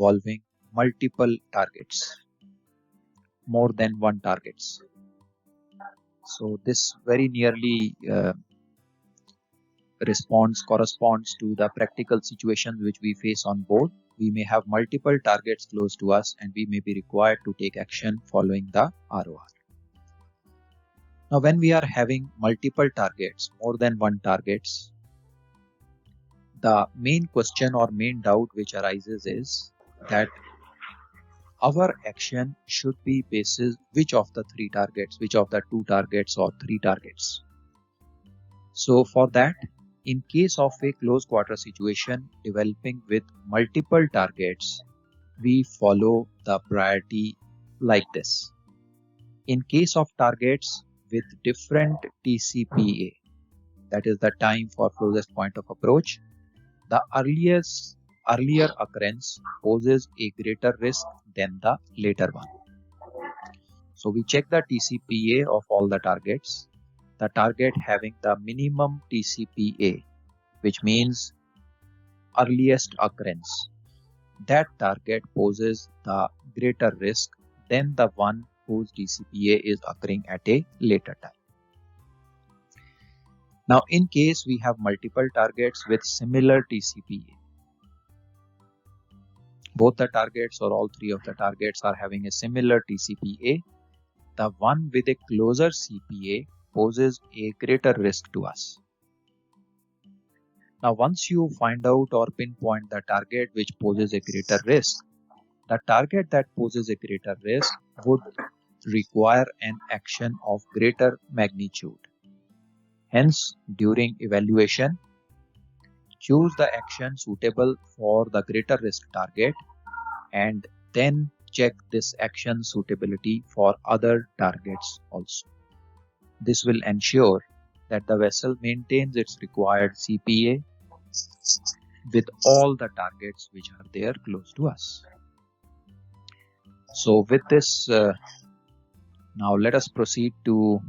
involving multiple targets, more than one targets. So this very nearly corresponds to the practical situations which we face on board. We may have multiple targets close to us and we may be required to take action following the ROR. Now, when we are having multiple targets, more than one targets, the main question or main doubt which arises is that our action should be basis which of the three targets, which of the two targets or three targets. So for that, in case of a close quarter situation developing with multiple targets, we follow the priority like this. In case of targets with different TCPA, that is the time for closest point of approach, the earlier occurrence poses a greater risk than the later one. So we check the TCPA of all the targets. The target having the minimum TCPA, which means earliest occurrence, that target poses the greater risk than the one whose TCPA is occurring at a later time. Now, in case we have multiple targets with similar TCPA, both the targets or all three of the targets are having a similar TCPA, the one with a closer CPA poses a greater risk to us. Now, once you find out or pinpoint the target which poses a greater risk, the target that poses a greater risk would require an action of greater magnitude. Hence, during evaluation, choose the action suitable for the greater risk target and then check this action suitability for other targets also. This will ensure that the vessel maintains its required CPA with all the targets which are there close to us. So with this, now let us proceed to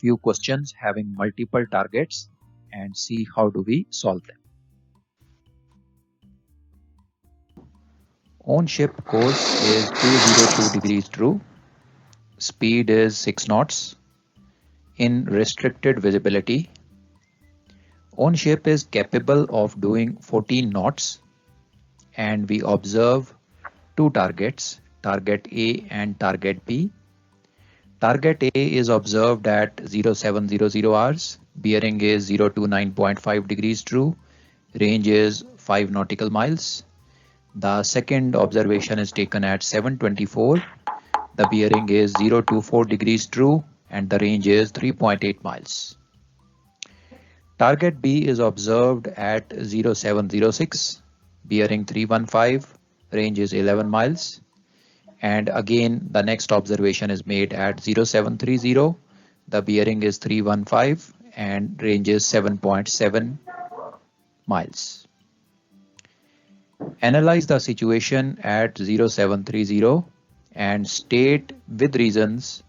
few questions having multiple targets and see how do we solve them. On ship course is 202 degrees true. Speed is 6 knots. In restricted visibility, on ship is capable of doing 14 knots and we observe two targets, target A and target B. Target A is observed at 0700 hours, bearing is 029.5 degrees true, range is 5 nautical miles. The second observation is taken at 7:24. The bearing is 024 degrees true and the range is 3.8 miles. Target B is observed at 0706, bearing 315, range is 11 miles. And again, the next observation is made at 0730, the bearing is 315 and range is 7.7 miles. Analyze the situation at 0730 and state with reasons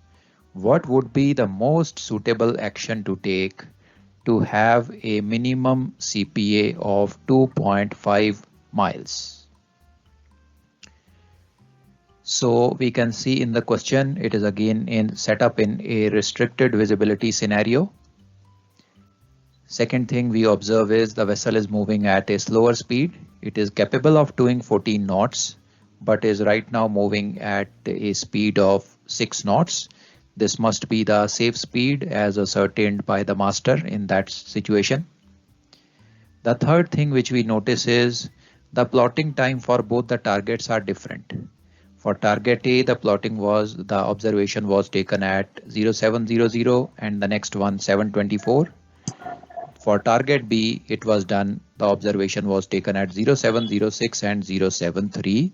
what would be the most suitable action to take to have a minimum CPA of 2.5 miles. So we can see in the question, it is again set up in a restricted visibility scenario. Second thing we observe is the vessel is moving at a slower speed. It is capable of doing 14 knots, but is right now moving at a speed of 6 knots. This must be the safe speed as ascertained by the master in that situation. The third thing which we notice is the plotting time for both the targets are different. For target A, the observation was taken at 0700 and the next one 7:24. For target B, it was done, the observation was taken at 0706 and 0730.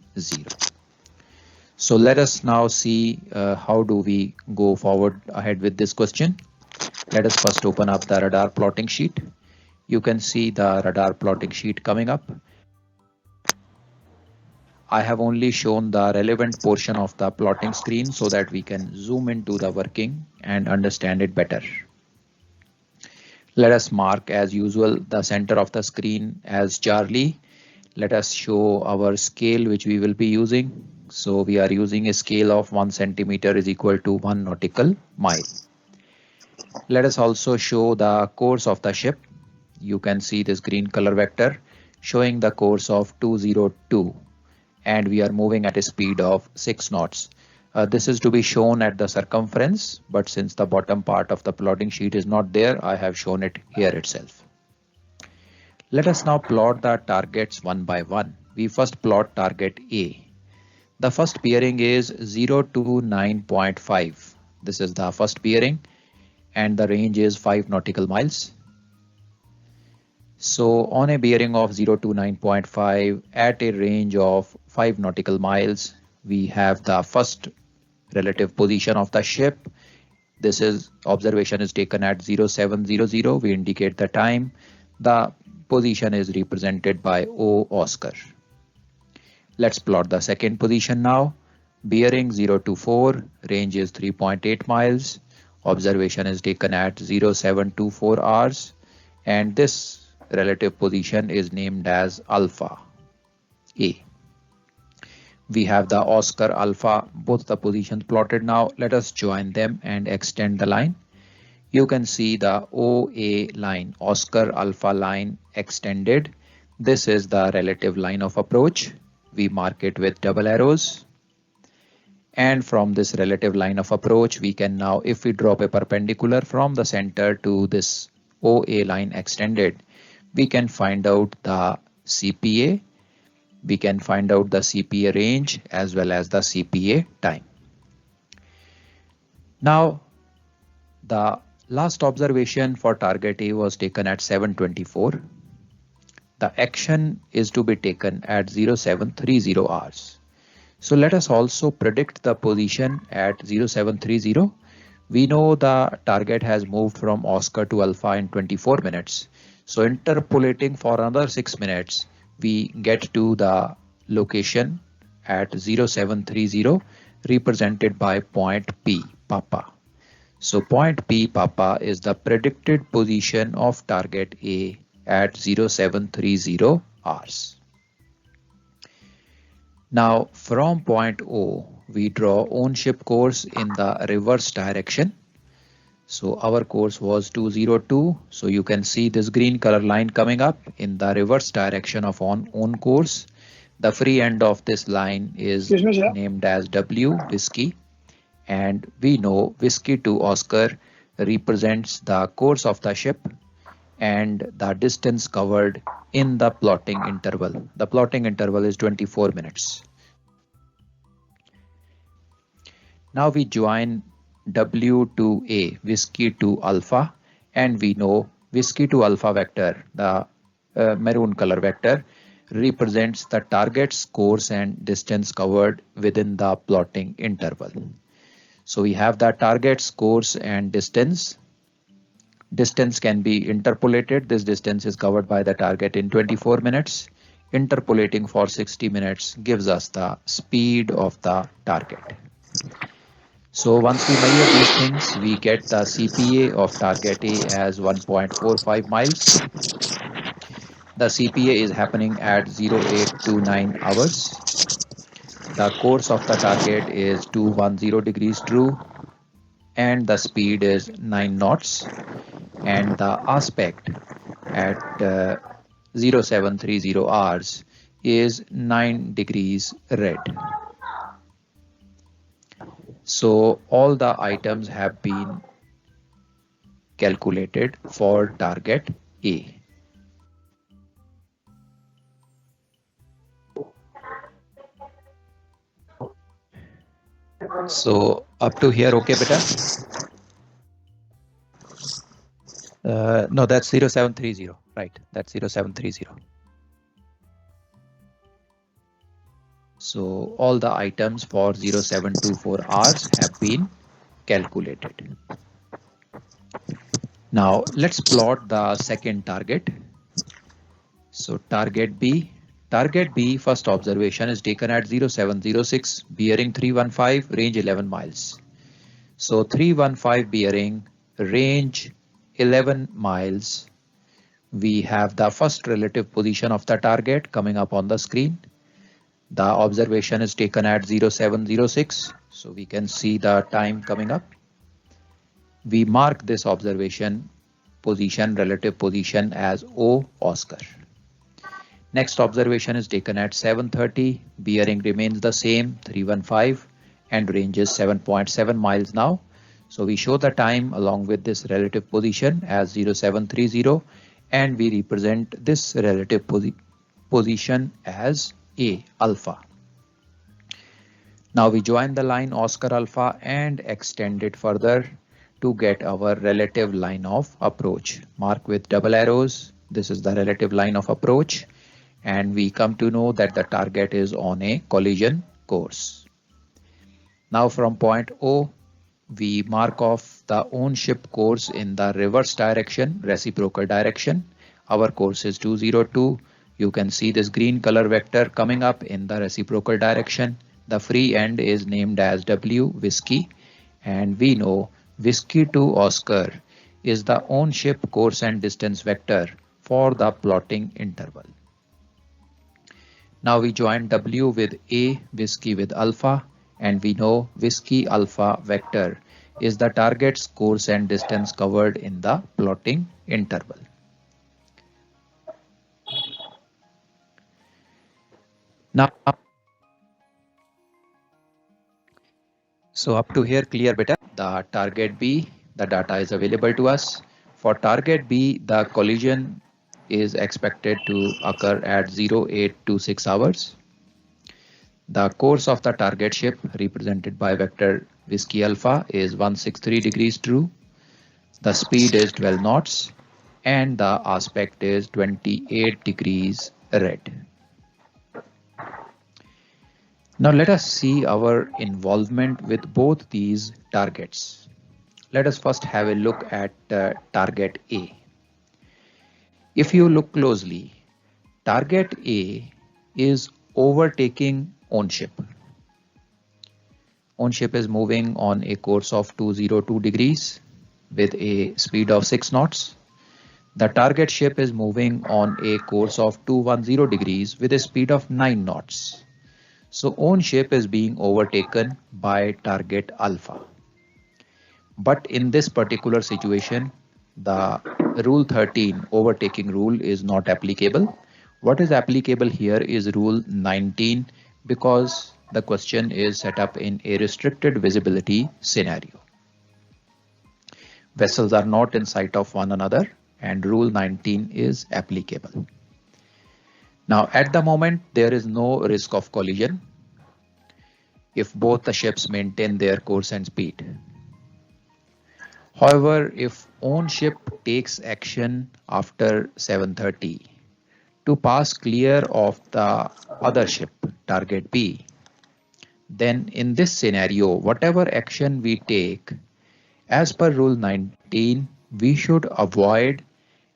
So let us now see how do we go forward ahead with this question. Let us first open up the radar plotting sheet. You can see the radar plotting sheet coming up. I have only shown the relevant portion of the plotting screen so that we can zoom into the working and understand it better. Let us mark as usual the center of the screen as Charlie. Let us show our scale which we will be using. So we are using a scale of 1 centimeter is equal to 1 nautical mile. Let us also show the course of the ship. You can see this green color vector showing the course of 202, and we are moving at a speed of 6 knots. This is to be shown at the circumference, but since the bottom part of the plotting sheet is not there, I have shown it here itself. Let us now plot the targets one by one. We first plot target A. The first bearing is 0 to 9.5. This is the first bearing and the range is 5 nautical miles. So on a bearing of 0 to 9.5 at a range of 5 nautical miles, we have the first relative position of the ship. This is observation is taken at 0700. We indicate the time. The position is represented by O Oscar. Let's plot the second position now. Bearing 0 to 4, range is 3.8 miles. Observation is taken at 0724 hours, and this relative position is named as Alpha A. We have the Oscar Alpha, both the positions plotted now. Let us join them and extend the line. You can see the OA line, Oscar Alpha line extended. This is the relative line of approach. We mark it with double arrows. And from this relative line of approach, we can now, if we drop a perpendicular from the center to this OA line extended, we can find out the CPA. We can find out the CPA range as well as the CPA time. Now, the last observation for target A was taken at 7:24. The action is to be taken at 0730 hours. So let us also predict the position at 0730. We know the target has moved from Oscar to Alpha in 24 minutes. So interpolating for another 6 minutes, we get to the location at 0730 represented by point P, Papa. So point P, Papa, is the predicted position of target A at 0730 hours. Now from point O, we draw own ship course in the reverse direction. So our course was 202. So you can see this green color line coming up in the reverse direction of own course. The free end of this line is named as W, Whiskey. And we know Whiskey to Oscar represents the course of the ship and the distance covered in the plotting interval. The plotting interval is 24 minutes. Now we join W to A, Whiskey to Alpha, and we know Whiskey to Alpha vector, the maroon color vector, represents the target's course and distance covered within the plotting interval. So we have the target's course and distance. Distance can be interpolated. This distance is covered by the target in 24 minutes. Interpolating for 60 minutes gives us the speed of the target. So once we measure these things, we get the CPA of target A as 1.45 miles. The CPA is happening at 0829 hours. The course of the target is 210 degrees true, and the speed is 9 knots, and the aspect at 0730 hours is 9 degrees red. So all the items have been calculated for target A. So up to here, okay, beta? No, that's 0730, right? That's 0730. So all the items for 0724 hours have been calculated. Now let's plot the second target. So target B. Target B, first observation is taken at 0706, bearing 315, range 11 miles. So 315 bearing, range 11 miles. we have the first relative position of the target coming up on the screen. The observation is taken at 0706, so we can see the time coming up. We mark this observation position, relative position, as O Oscar. Next observation is taken at 7:30. Bearing remains the same, 315, and range is 7.7 miles now. So we show the time along with this relative position as 0730, and we represent this relative position as A alpha. Now we join the line Oscar alpha and extend it further to get our relative line of approach. Mark with double arrows. This is the relative line of approach, and we come to know that the target is on a collision course. Now from point O, we mark off the own ship course in the reverse direction, reciprocal direction. Our course is 202. You can see this green color vector coming up in the reciprocal direction. The free end is named as W Whiskey, and we know Whiskey to Oscar is the own ship course and distance vector for the plotting interval. Now we join W with A, Whiskey with alpha, and we know Whiskey alpha vector is the target's course and distance covered in the plotting interval. Now, so up to here clear beta. The target B, the data is available to us. For target B, the collision is expected to occur at 0826 hours. The course of the target ship, represented by vector Whiskey alpha, is 163 degrees true. The speed is 12 knots and the aspect is 28 degrees red. Now let us see our involvement with both these targets. Let us first have a look at target A. If you look closely, target A is overtaking own ship. Own ship is moving on a course of 202 degrees with a speed of 6 knots. The target ship is moving on a course of 210 degrees with a speed of 9 knots. So own ship is being overtaken by target alpha. But in this particular situation, the rule 13 overtaking rule is not applicable. What is applicable here is rule 19, because the question is set up in a restricted visibility scenario. Vessels are not in sight of one another and rule 19 is applicable. Now at the moment there is no risk of collision if both the ships maintain their course and speed. However, if own ship takes action after 7:30 to pass clear of the other ship, target B, then in this scenario, whatever action we take, as per rule 19, we should avoid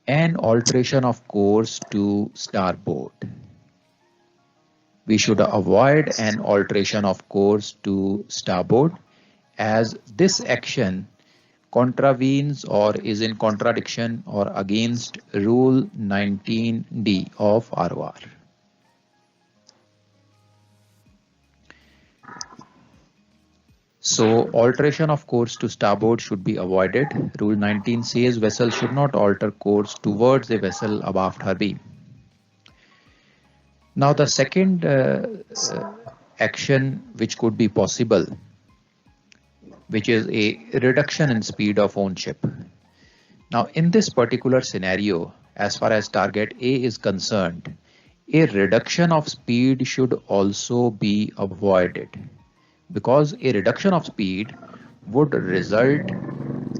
an alteration of course to starboard. We should avoid an alteration of course to starboard, as this action contravenes or is in contradiction or against rule 19D of ROR. So alteration of course to starboard should be avoided. Rule 19 says vessel should not alter course towards a vessel abaft her beam. Now the second action which could be possible, which is a reduction in speed of own ship. Now in this particular scenario, as far as target A is concerned, a reduction of speed should also be avoided, because a reduction of speed would result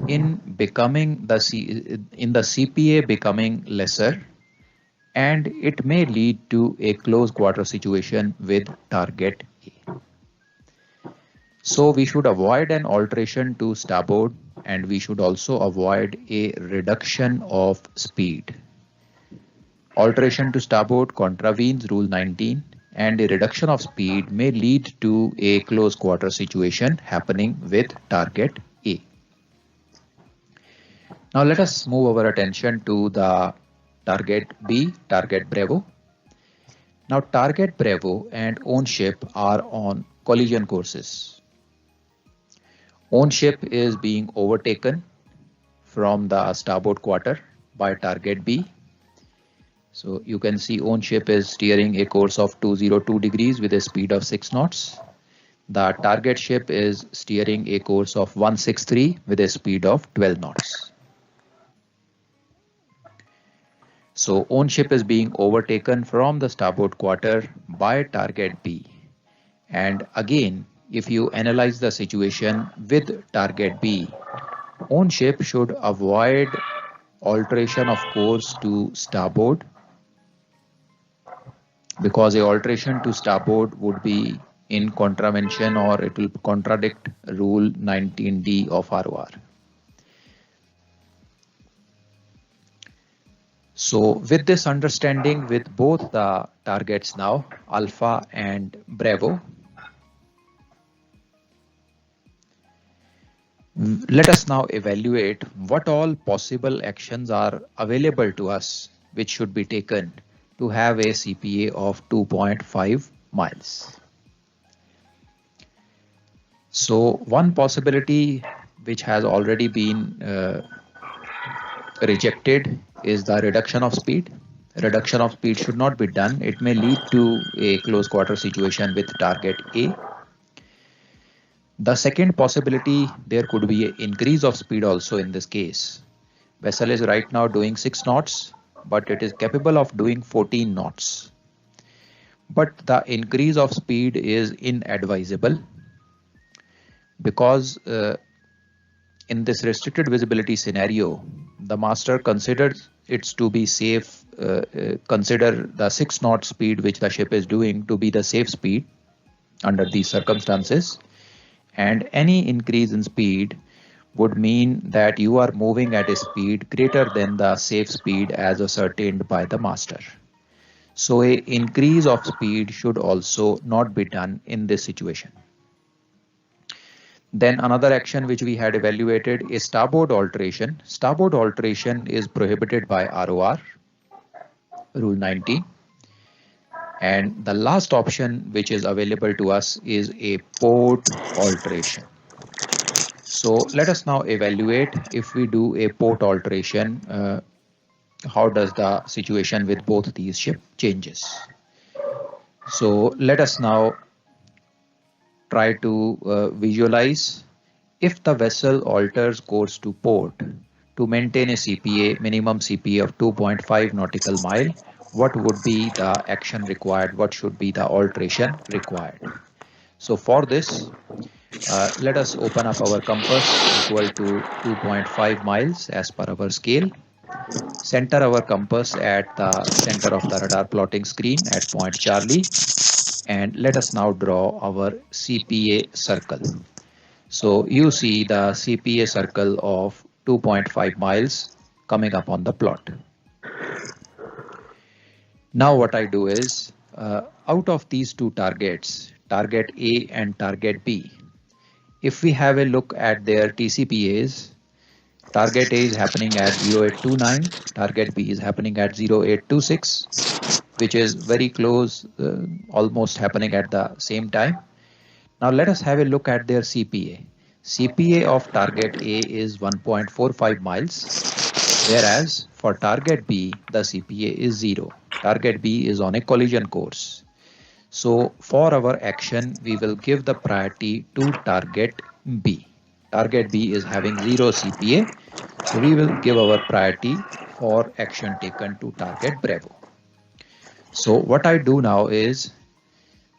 in becoming the CPA becoming lesser, and it may lead to a close quarter situation with target A. So we should avoid an alteration to starboard, and we should also avoid a reduction of speed. Alteration to starboard contravenes rule 19, and a reduction of speed may lead to a close quarter situation happening with target A. Now let us move our attention to the target B, target Bravo. Now target Bravo and own ship are on collision courses. Own ship is being overtaken from the starboard quarter by target B. So you can see own ship is steering a course of 202 degrees with a speed of 6 knots. The target ship is steering a course of 163 with a speed of 12 knots. So own ship is being overtaken from the starboard quarter by target B. And again, if you analyze the situation with target B, own ship should avoid alteration of course to starboard, because a alteration to starboard would be in contravention or it will contradict rule 19D of ROR. So with this understanding with both the targets now, Alpha and Bravo, let us now evaluate what all possible actions are available to us which should be taken to have a CPA of 2.5 miles. So one possibility which has already been rejected is the reduction of speed. Reduction of speed should not be done. It may lead to a close quarter situation with target A. The second possibility, there could be an increase of speed also in this case. Vessel is right now doing 6 knots, but it is capable of doing 14 knots. But the increase of speed is inadvisable because in this restricted visibility scenario, the master considers it to be safe, consider the 6 knot speed which the ship is doing to be the safe speed under these circumstances, and any increase in speed would mean that you are moving at a speed greater than the safe speed as ascertained by the master. So an increase of speed should also not be done in this situation. Then another action which we had evaluated is starboard alteration. Starboard alteration is prohibited by ROR, Rule 19. And the last option which is available to us is a port alteration. So let us now evaluate if we do a port alteration, how does the situation with both these ships changes. So let us now try to visualize if the vessel alters course to port to maintain a CPA, minimum CPA of 2.5 nautical mile, what would be the action required? What should be the alteration required? So for this, let us open up our compass equal to 2.5 miles as per our scale. Center our compass at the center of the radar plotting screen at point Charlie. And let us now draw our CPA circle. So you see the CPA circle of 2.5 miles coming up on the plot. Now what I do is, out of these two targets, target A and target B, if we have a look at their TCPAs, target A is happening at 0829, target B is happening at 0826, which is very close, almost happening at the same time. Now let us have a look at their CPA. CPA of target A is 1.45 miles, whereas for target B, the CPA is 0. Target B is on a collision course. So for our action, we will give the priority to target B. Target B is having 0 CPA, so we will give our priority for action taken to target Bravo. So what I do now is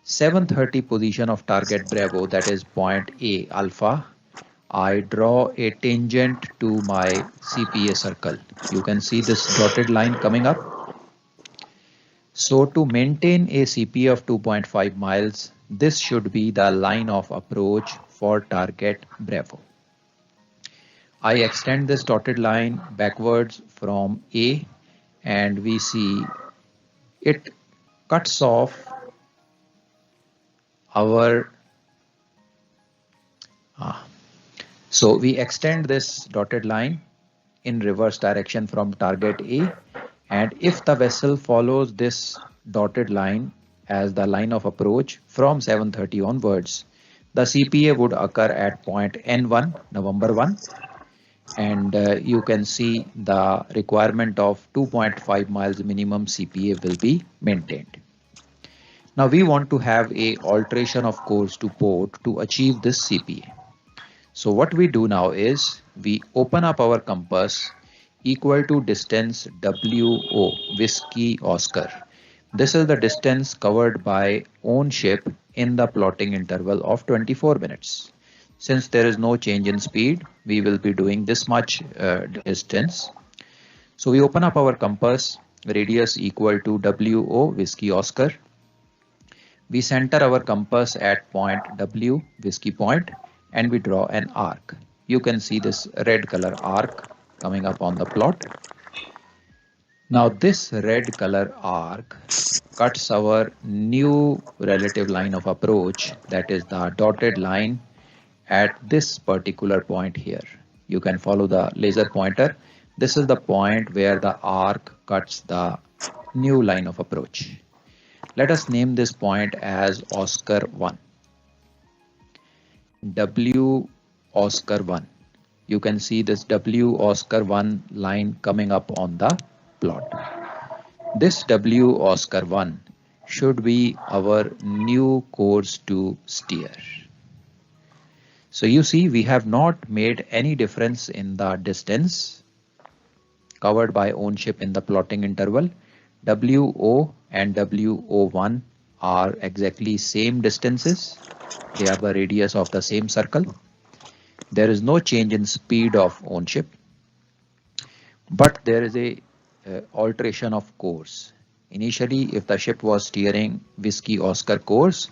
730 position of target Bravo, that is point A alpha, I draw a tangent to my CPA circle. You can see this dotted line coming up. So to maintain a CPA of 2.5 miles, this should be the line of approach for target Bravo. I extend this dotted line backwards from A and we see it cuts off our so we extend this dotted line in reverse direction from target A And if the vessel follows this dotted line as the line of approach from 7:30 onwards, the CPA would occur at point N1, November 1, and you can see the requirement of 2.5 miles minimum CPA will be maintained. Now we want to have a alteration of course to port to achieve this CPA. So what we do now is we open up our compass equal to distance WO, Whiskey Oscar. This is the distance covered by own ship in the plotting interval of 24 minutes. Since there is no change in speed, we will be doing this much distance. So we open up our compass, radius equal to WO, Whiskey Oscar. We center our compass at point W, Whiskey Point, and we draw an arc. You can see this red color arc coming up on the plot. Now this red color arc cuts our new relative line of approach, that is the dotted line at this particular point here. You can follow the laser pointer. This is the point where the arc cuts the new line of approach. Let us name this point as Oscar 1. W Oscar 1. You can see this W Oscar 1 line coming up on the plot. This W Oscar 1 should be our new course to steer. So you see we have not made any difference in the distance covered by own ship in the plotting interval. WO and WO1 are exactly same distances. They are the radius of the same circle. There is no change in speed of own ship, but there is a alteration of course. Initially, if the ship was steering Whiskey Oscar course,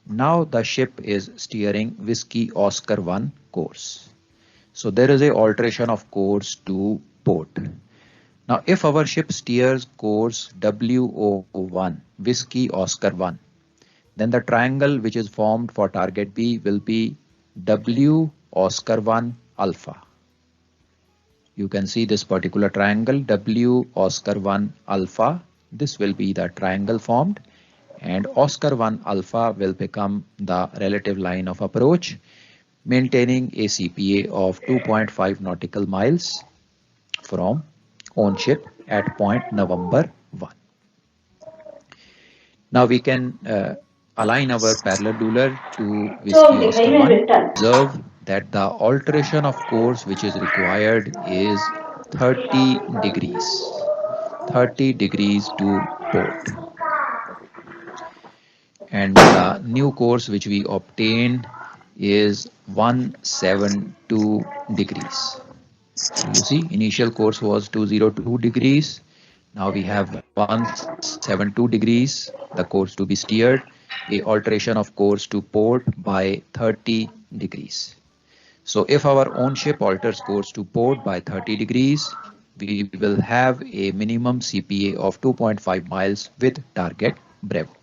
now the ship is steering Whiskey Oscar 1 course. So there is a alteration of course to port. Now if our ship steers course WO1, Whiskey Oscar 1, then the triangle which is formed for target B will be W Oscar 1 alpha. You can see this particular triangle W Oscar 1 alpha. This will be the triangle formed, and Oscar 1 alpha will become the relative line of approach, maintaining a CPA of 2.5 nautical miles from own ship at point November 1. Now we can align our parallel ruler to Whiskey Oscar 1. Observe that the alteration of course which is required is 30 degrees. 30 degrees to port. And the new course which we obtained is 172 degrees. So you see initial course was 202 degrees. Now we have 172 degrees, the course to be steered, a alteration of course to port by 30 degrees. So if our own ship alters course to port by 30 degrees, we will have a minimum CPA of 2.5 miles with target Bravo.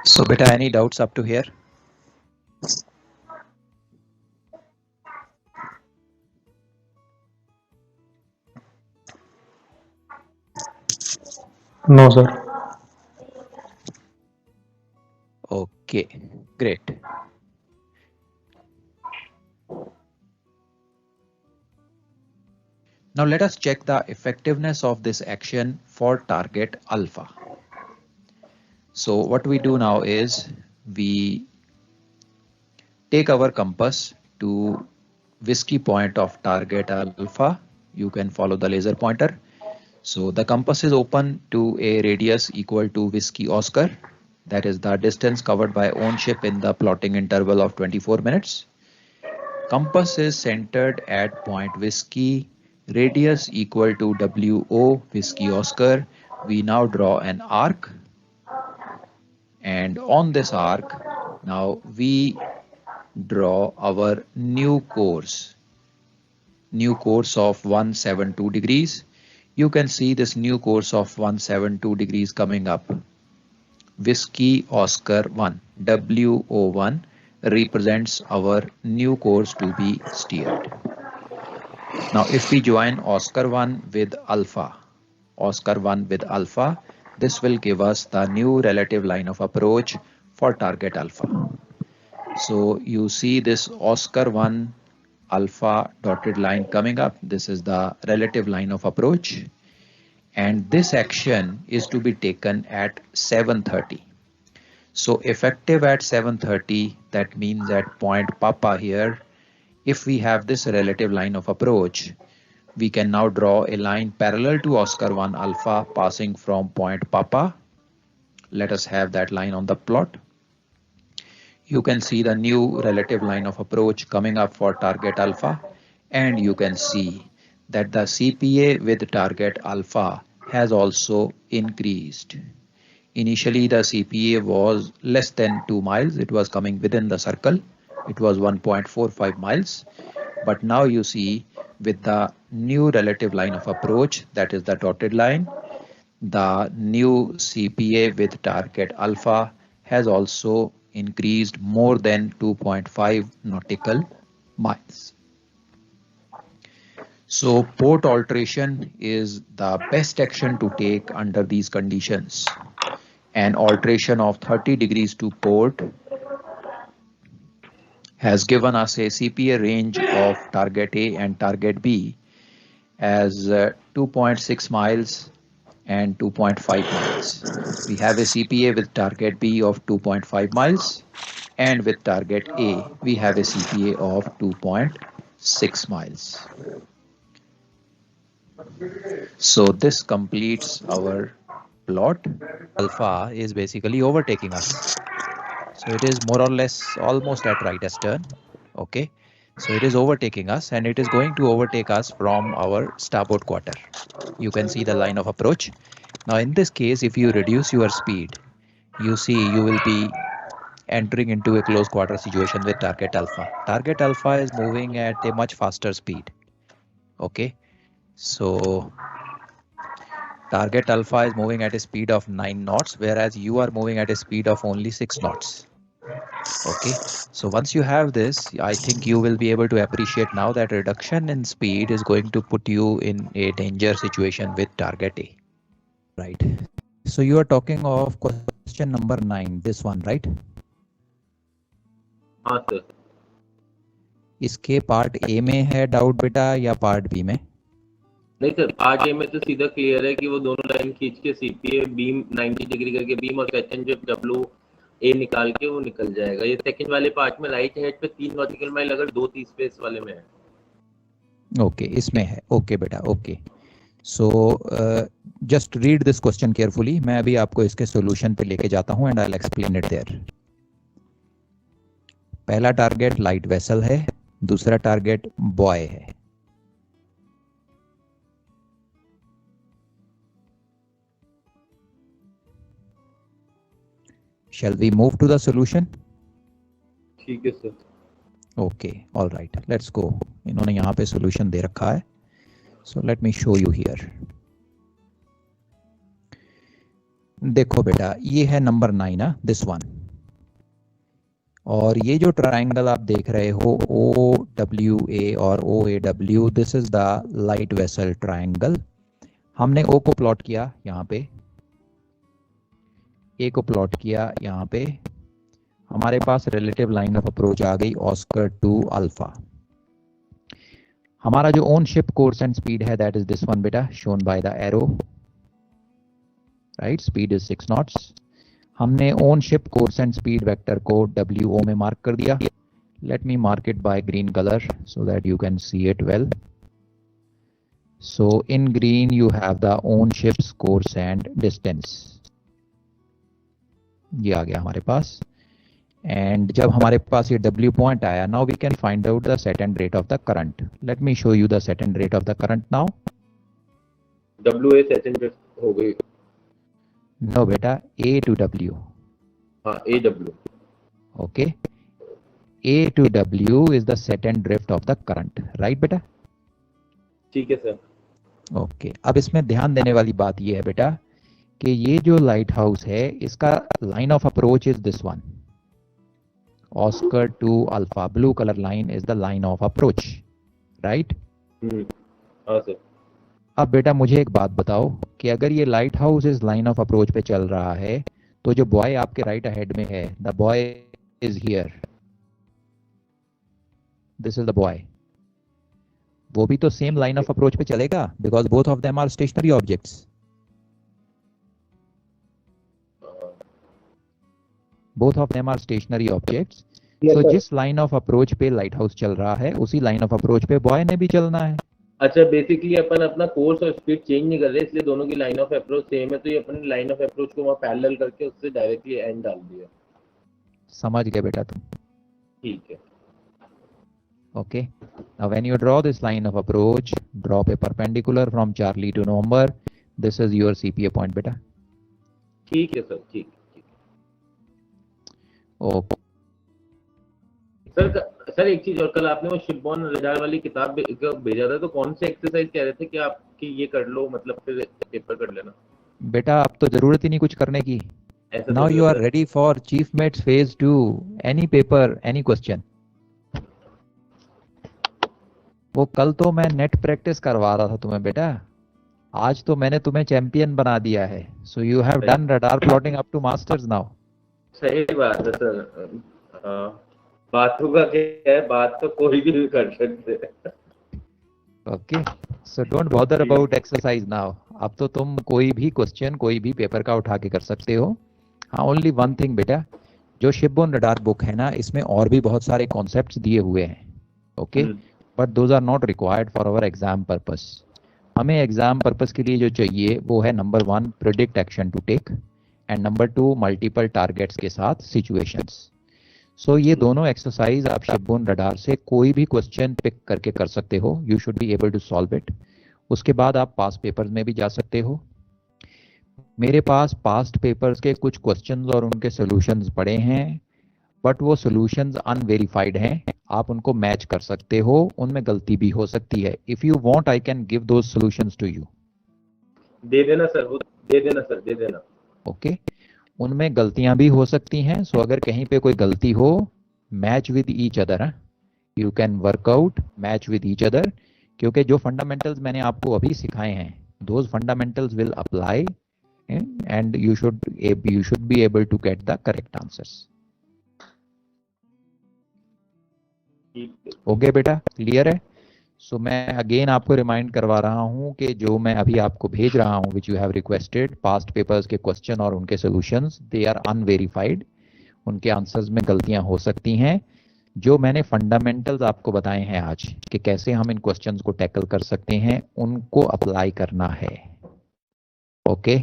So beta, any doubts up to here? No, sir. Okay, great. Now let us check the effectiveness of this action for target alpha. So what we do now is we take our compass to Whiskey point of target alpha. You can follow the laser pointer. So the compass is open to a radius equal to Whiskey Oscar. That is the distance covered by own ship in the plotting interval of 24 minutes. Compass is centered at point Whiskey, radius equal to WO, Whiskey Oscar. We now draw an arc. And on this arc, now we draw our new course of 172 degrees. You can see this new course of 172 degrees coming up Whiskey Oscar 1, WO1 represents our new course to be steered. Now if we join Oscar 1 with alpha, this will give us the new relative line of approach for target alpha. So you see this Oscar 1 alpha dotted line coming up. This is the relative line of approach. And this action is to be taken at 7:30. So effective at 7:30, that means at point Papa here, if we have this relative line of approach, we can now draw a line parallel to Oscar 1 alpha passing from point Papa. Let us have that line on the plot. You can see the new relative line of approach coming up for target alpha, and you can see that the CPA with target alpha has also increased. Initially the CPA was less than 2 miles. It was coming within the circle. It was 1.45 miles. But now you see with the new relative line of approach, that is the dotted line, the new CPA with target alpha has also increased more than 2.5 nautical miles. So port alteration is the best action to take under these conditions. An alteration of 30 degrees to port has given us a CPA range of target A and target B as 2.6 miles and 2.5 miles. We have a CPA with target B of 2.5 miles, and with target A we have a CPA of 2.6 miles. So this completes our plot. Alpha is basically overtaking us. So it is more or less almost at right as turn. Okay. So it is overtaking us, and it is going to overtake us from our starboard quarter. You can see the line of approach. Now in this case, if you reduce your speed, you see you will be entering into a close quarter situation with target alpha. Target alpha is moving at a much faster speed. Okay. So target alpha is moving at a speed of 9 knots, whereas you are moving at a speed of only 6 knots. Okay, so once you have this, I think you will be able to appreciate now that reduction in speed is going to put you in a danger situation with target A. Right. So you are talking of question number 9, this one, right? हाँ sir. इसके part A में है doubt बेटा या part B में? नहीं sir, part A में तो सीधा क्लियर है कि वो दोनों लाइन खींच के सीपीए बीम 90 डिग्री करके बीम और सेकंड जो डब्ल्यू ए निकाल के वो निकल जाएगा. ये सेकंड वाले पार्ट में राइट हेड पे 3 नॉटिकल माइल अगर 2-3 स्पेस वाले में है. ओके, इसमें है. ओके बेटा, okay. So just read this question carefully. मैं अभी आपको इसके सॉल्यूशन पे लेके जाता हूं and I will explain it there. पहला टारगेट लाइट वेसल है, दूसरा टारगेट बॉय है. Shall we move to the solution? ठीक है सर. Okay, all right, let's go. इन्होंने यहाँ पे solution दे रखा है. So let me show you here. देखो बेटा, ये है नंबर 9 ना, this one. और ये जो ट्राइंगल आप देख रहे हो OWA और OAW, this is the light vessel triangle. हमने O को प्लॉट किया यहाँ पे, ए को प्लॉट किया यहाँ पे. हमारे पास रिलेटिव लाइन ऑफ अप्रोच आ गई ऑस्कर 2 अल्फा. हमारा जो own ship course and speed है दैट इज दिस वन बेटा, shown by the arrow. Right, speed is 6 knots. हमने own ship course and speed vector को WO में मार्क कर दिया. Let me mark it by green colour so that you can see it well. So in green you have the own ships course and distance. ये आ गया हमारे पास. And जब हमारे पास ये W पॉइंट आया, now we can find out the set and rate of the current. Let me show you the set and rate of the current now. WA set and rate हो गई. No बेटा, A to W. हाँ, AW. Okay, A to W is the set and drift of the current, right बेटा? ठीक है sir. Okay, अब इसमें ध्यान देने वाली बात ये है बेटा कि ये जो लाइट हाउस है इसका line of approach is this one, Oscar to alpha, blue colour line is the line of approach, right? हाँ सर। अब बेटा मुझे एक बात बताओ कि अगर ये लाइट हाउस इस लाइन ऑफ अप्रोच पे चल रहा है तो जो बॉय आपके राइट अहेड में है, the buoy is here, this is the buoy, वो भी तो सेम लाइन ऑफ अप्रोच पे चलेगा because both of them are stationary objects. Both of them are stationary objects, तो जिस लाइन ऑफ अप्रोच पे लाइट हाउस चल रहा है उसी लाइन ऑफ अप्रोच पे बॉय ने भी चलना है। अच्छा, बेसिकली अपन अपना कोर्स और स्पीड चेंज नहीं कर रहे, इसलिए दोनों की लाइन ऑफ अप्रोच सेम है, तो ये अपन लाइन ऑफ अप्रोच को वहाँ पैरेलल करके उससे डायरेक्टली एंड डाल दिया। समझ गए बेटा तुम? ठीक है। Okay. Now when you draw this line of approach, draw a perpendicular from Charlie to November. This is your CPA point, beta. ठीक है सर, ठीक। Okay. सर एक चीज और, कल आपने वो शिपबॉर्न रडार वाली किताब भेजा था, तो कौन से एक्सरसाइज कह रहे थे कि आप कि ये कर लो, मतलब फिर पेपर कर लेना? बेटा अब तो जरूरत ही नहीं कुछ करने की। Now you are ready for Chief Mates Phase-II. Any paper, any question. वो कल तो मैं नेट प्रैक्टिस करवा रहा था तुम्हें बेटा, आज तो मैंने तुम्हें चैंपियन बना दिया है। So you have done radar plotting up to masters now. सही बात है सर। बातों का क्या है, बात तो कोई भी कर सकते हैं। Okay, so don't bother about exercise now. अब तो तुम कोई भी क्वेश्चन कोई भी पेपर का उठा के कर सकते हो। हाँ, ओनली वन थिंग बेटा, जो शिपबॉर्न रडार बुक है ना, इसमें और भी बहुत सारे कॉन्सेप्ट्स दिए हुए हैं, okay, but those are not required for our exam purpose. हमें एग्जाम पर्पस के लिए जो चाहिए वो है number 1 predict action to take and number 2 multiple targets के साथ सिचुएशंस। सो ये दोनों एक्सरसाइज आप शिपबॉर्न रडार से कोई भी क्वेश्चन पिक करके कर सकते हो, you should be able to solve it. उसके बाद आप पास पेपर्स में भी जा सकते हो। मेरे पास पास्ट पेपर्स के कुछ क्वेश्चंस और उनके सॉल्यूशंस पड़े हैं, बट वो सॉल्यूशंस अनवेरिफाइड हैं, आप उनको मैच कर सकते हो, उनमें गलती भी हो सकती है। If you want I can give those solutions to you. दे देना सर, वो दे देना सर, दे देना। ओके, उनमें गलतियां भी हो सकती हैं, सो अगर कहीं पे कोई गलती हो, match with each other, you can work out match with each other, क्योंकि जो फंडामेंटल्स मैंने आपको अभी सिखाए हैं those fundamentals will apply and you should be able to get the correct answers. Okay बेटा, क्लियर है? सो मैं अगेन आपको रिमाइंड करवा रहा हूं कि जो मैं अभी आपको भेज रहा हूं which you have requested, past papers के क्वेश्चन और उनके सॉल्यूशंस, दे आर अनवेरिफाइड, उनके आंसर्स में गलतियां हो सकती हैं। जो मैंने फंडामेंटल्स आपको बताए हैं आज कि कैसे हम इन क्वेश्चंस को टैकल कर सकते हैं, उनको अप्लाई करना है। ओके